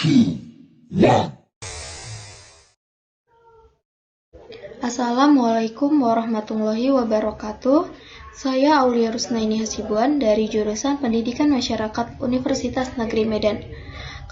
2, 1. Assalamualaikum warahmatullahi wabarakatuh. Saya Aulia Rusnaini Hasibuan dari jurusan Pendidikan Masyarakat Universitas Negeri Medan.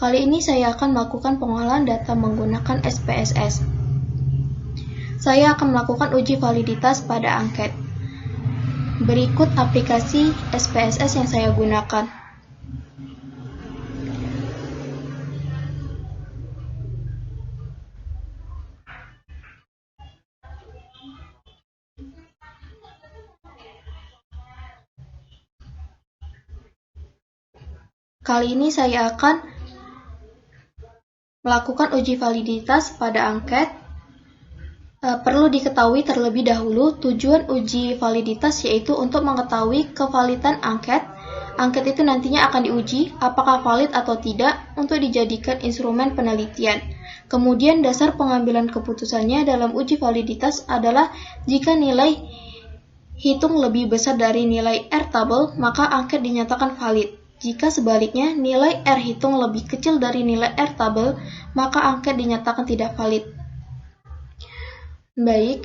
Kali ini saya akan melakukan pengolahan data menggunakan SPSS. Saya akan melakukan uji validitas pada angket. Berikut aplikasi SPSS yang saya gunakan. Kali ini saya akan melakukan uji validitas pada angket. Perlu diketahui terlebih dahulu tujuan uji validitas yaitu untuk mengetahui kevalidan angket. Angket itu nantinya akan diuji apakah valid atau tidak untuk dijadikan instrumen penelitian. Kemudian dasar pengambilan keputusannya dalam uji validitas adalah jika nilai hitung lebih besar dari nilai R tabel, maka angket dinyatakan valid. Jika sebaliknya nilai R hitung lebih kecil dari nilai R tabel, maka angket dinyatakan tidak valid. Baik,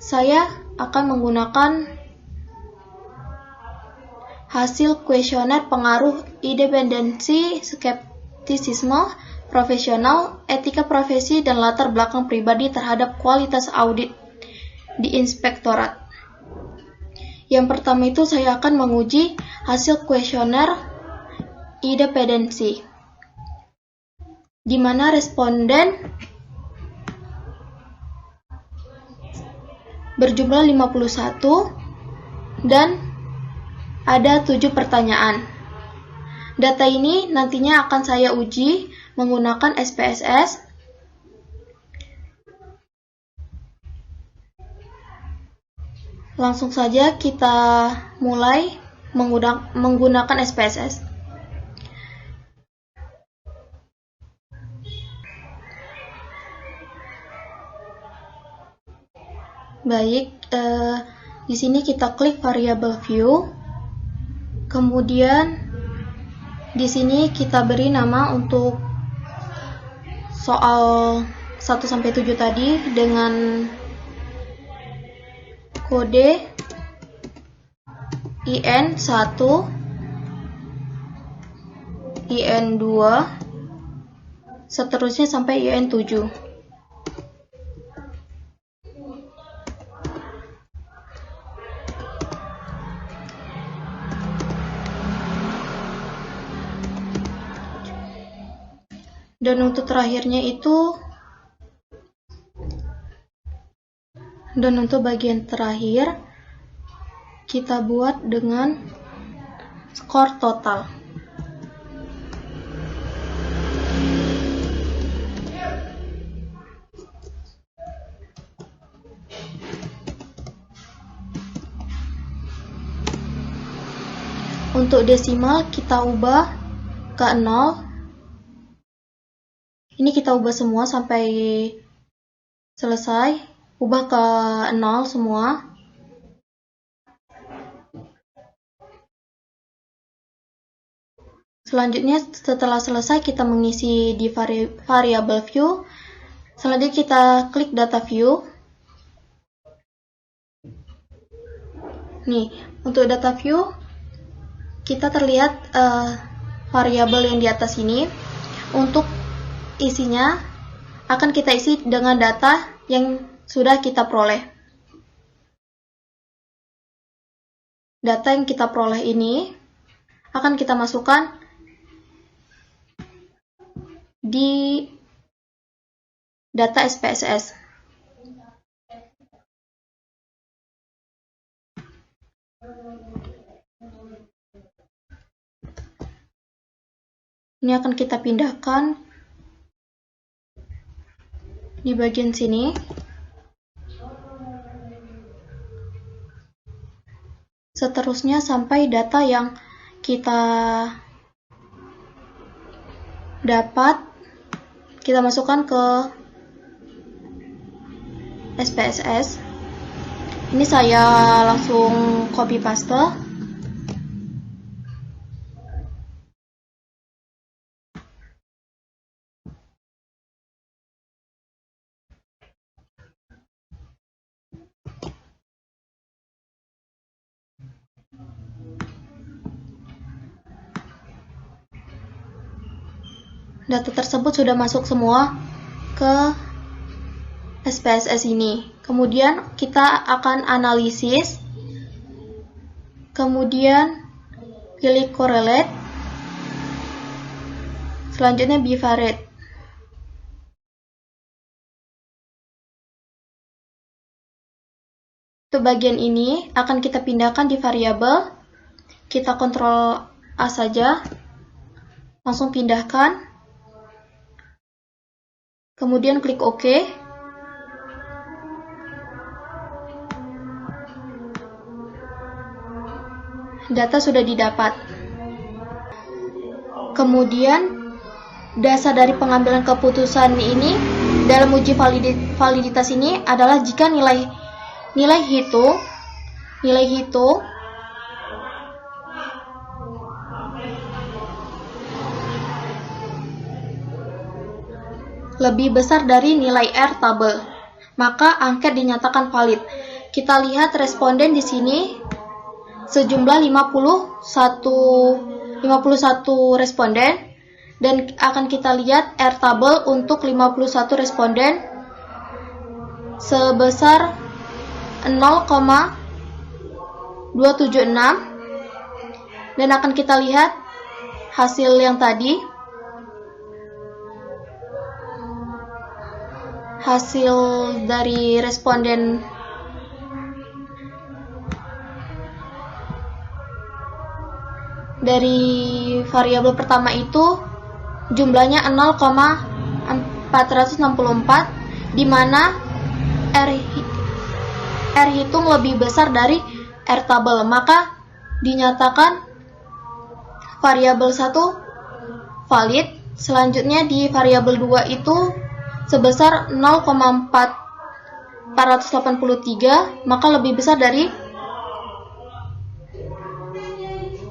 saya akan menggunakan hasil kuesioner pengaruh independensi, skeptisisme profesional, etika profesi, dan latar belakang pribadi terhadap kualitas audit di inspektorat. Yang pertama itu saya akan menguji hasil kuesioner independensi, di mana responden berjumlah 51 dan ada 7 pertanyaan. Data ini nantinya akan saya uji menggunakan SPSS. Langsung saja kita mulai menggunakan SPSS. Baik, di sini kita klik variable view. Kemudian di sini kita beri nama untuk soal 1-7 tadi dengan kode IN1, IN2, seterusnya sampai IN7. Dan untuk terakhirnya itu, dan untuk bagian terakhir kita buat dengan skor total. Untuk desimal kita ubah ke 0. Ini kita ubah semua sampai selesai. Ubah ke 0 semua. Selanjutnya setelah selesai kita mengisi di variable view. Selanjutnya kita klik data view. Nih, untuk data view kita terlihat variabel yang di atas ini. Untuk isinya akan kita isi dengan data yang sudah kita peroleh. Data yang kita peroleh ini akan kita masukkan di data SPSS. Ini akan kita pindahkan di bagian sini. Seterusnya sampai data yang kita dapat kita masukkan ke SPSS. Ini saya langsung copy paste. Data tersebut sudah masuk semua ke SPSS ini. Kemudian kita akan analisis, kemudian pilih correlate, selanjutnya bivariate. Untuk bagian ini akan kita pindahkan di variabel. Kita kontrol A saja, langsung pindahkan, kemudian klik OK. Data sudah didapat. Kemudian dasar dari pengambilan keputusan ini dalam uji validitas ini adalah jika nilai hitung lebih besar dari nilai R tabel, maka angket dinyatakan valid. Kita lihat responden di sini sejumlah 51 responden, dan akan kita lihat R tabel untuk 51 responden sebesar 0,276, dan akan kita lihat hasil yang tadi, hasil dari responden dari variabel pertama itu jumlahnya 0,464, di mana R hitung lebih besar dari R tabel, maka dinyatakan variabel 1 valid. Selanjutnya di variabel 2 itu sebesar 0,483, maka lebih besar dari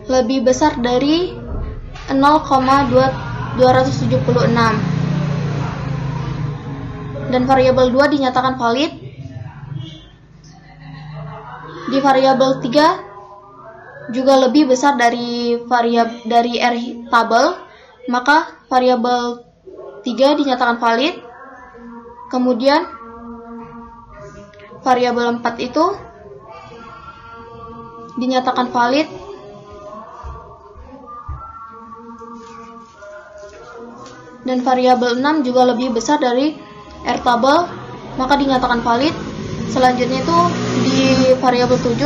0,276, dan variabel 2 dinyatakan valid. Di variabel 3 juga lebih besar dari R tabel, maka variabel 3 dinyatakan valid. Kemudian variabel 4 itu dinyatakan valid. Dan variabel 6 juga lebih besar dari R tabel, maka dinyatakan valid. Selanjutnya itu di variabel 7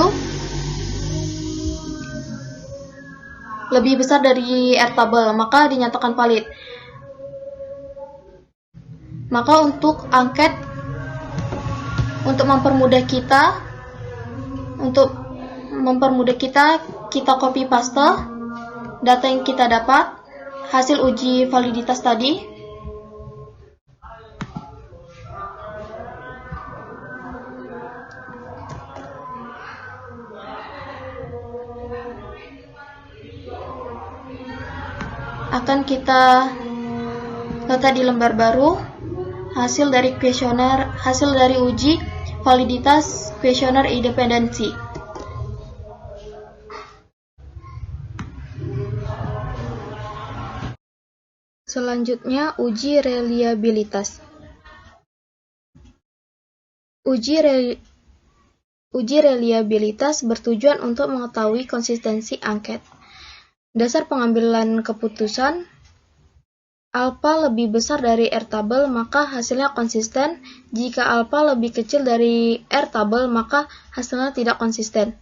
lebih besar dari R tabel, maka dinyatakan valid. Maka untuk angket, untuk mempermudah kita copy paste data yang kita dapat hasil uji validitas tadi. Akan kita letak di lembar baru hasil dari uji validitas kuesioner independensi. Selanjutnya, uji reliabilitas. Uji reliabilitas bertujuan untuk mengetahui konsistensi angket. Dasar pengambilan keputusan, alpha lebih besar dari R tabel, maka hasilnya konsisten. Jika alpha lebih kecil dari R tabel, maka hasilnya tidak konsisten.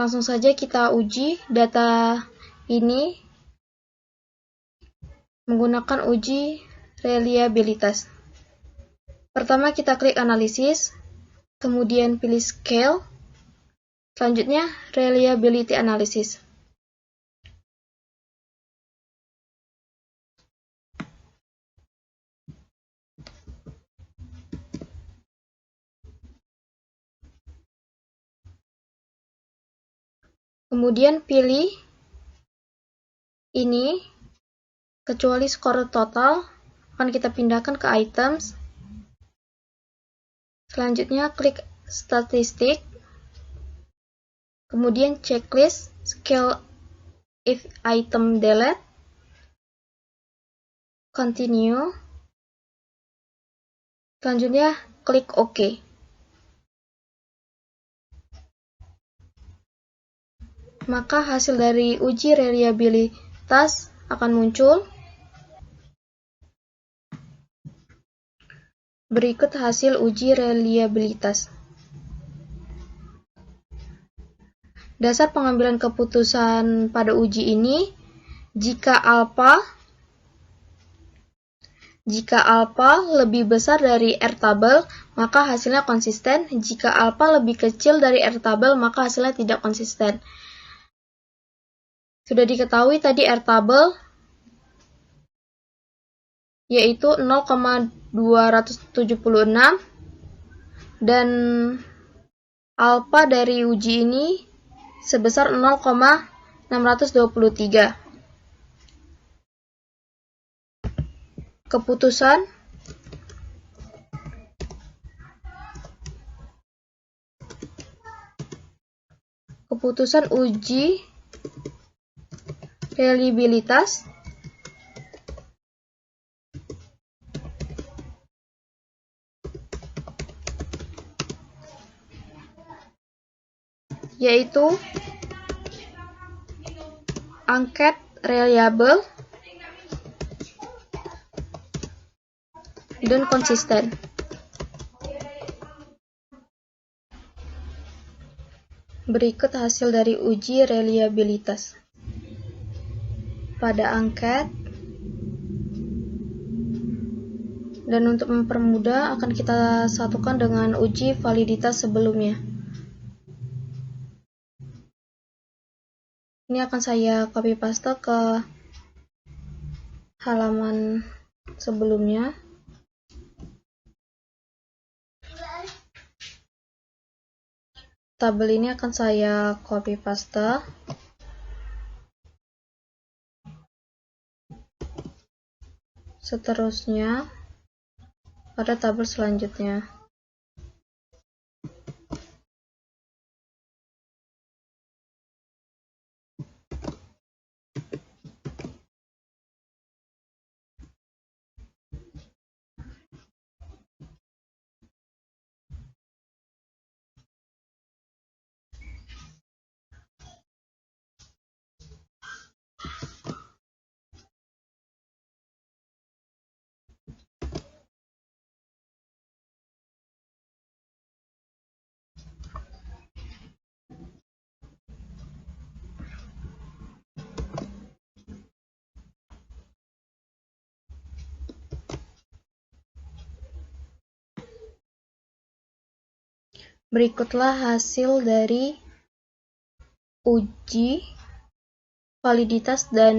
Langsung saja kita uji data ini menggunakan uji reliabilitas. Pertama kita klik analisis, kemudian pilih scale, selanjutnya reliability analysis. Kemudian pilih ini, kecuali skor total, akan kita pindahkan ke items. Selanjutnya klik statistik, kemudian checklist scale if item delete, continue. Selanjutnya, klik OK. Maka hasil dari uji reliabilitas akan muncul. Berikut hasil uji reliabilitas. Dasar pengambilan keputusan pada uji ini, jika alpha lebih besar dari R tabel, maka hasilnya konsisten. Jika alpha lebih kecil dari R tabel, maka hasilnya tidak konsisten. Sudah diketahui tadi R tabel yaitu 0,276 dan alpha dari uji ini sebesar 0,623. Keputusan uji reliabilitas yaitu angket reliable dan konsisten. Berikut hasil dari uji reliabilitas pada angket. Dan untuk mempermudah akan kita satukan dengan uji validitas sebelumnya. Ini akan saya copy paste ke halaman sebelumnya. Tabel ini akan saya copy paste. Seterusnya pada tabel selanjutnya. Berikutlah hasil dari uji validitas dan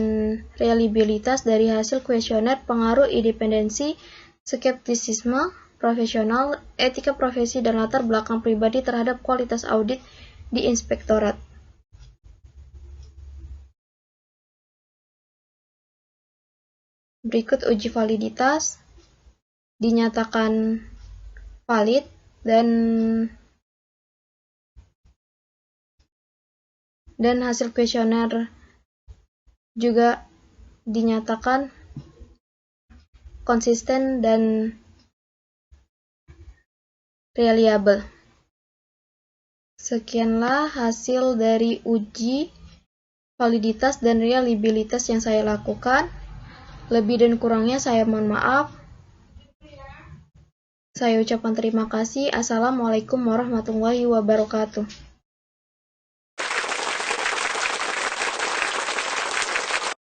reliabilitas dari hasil kuesioner pengaruh independensi, skeptisisme profesional, etika profesi, dan latar belakang pribadi terhadap kualitas audit di inspektorat. Berikut uji validitas dinyatakan valid dan hasil kuesioner juga dinyatakan konsisten dan reliable. Sekianlah hasil dari uji validitas dan reliabilitas yang saya lakukan. Lebih dan kurangnya saya mohon maaf. Saya ucapkan terima kasih. Assalamualaikum warahmatullahi wabarakatuh.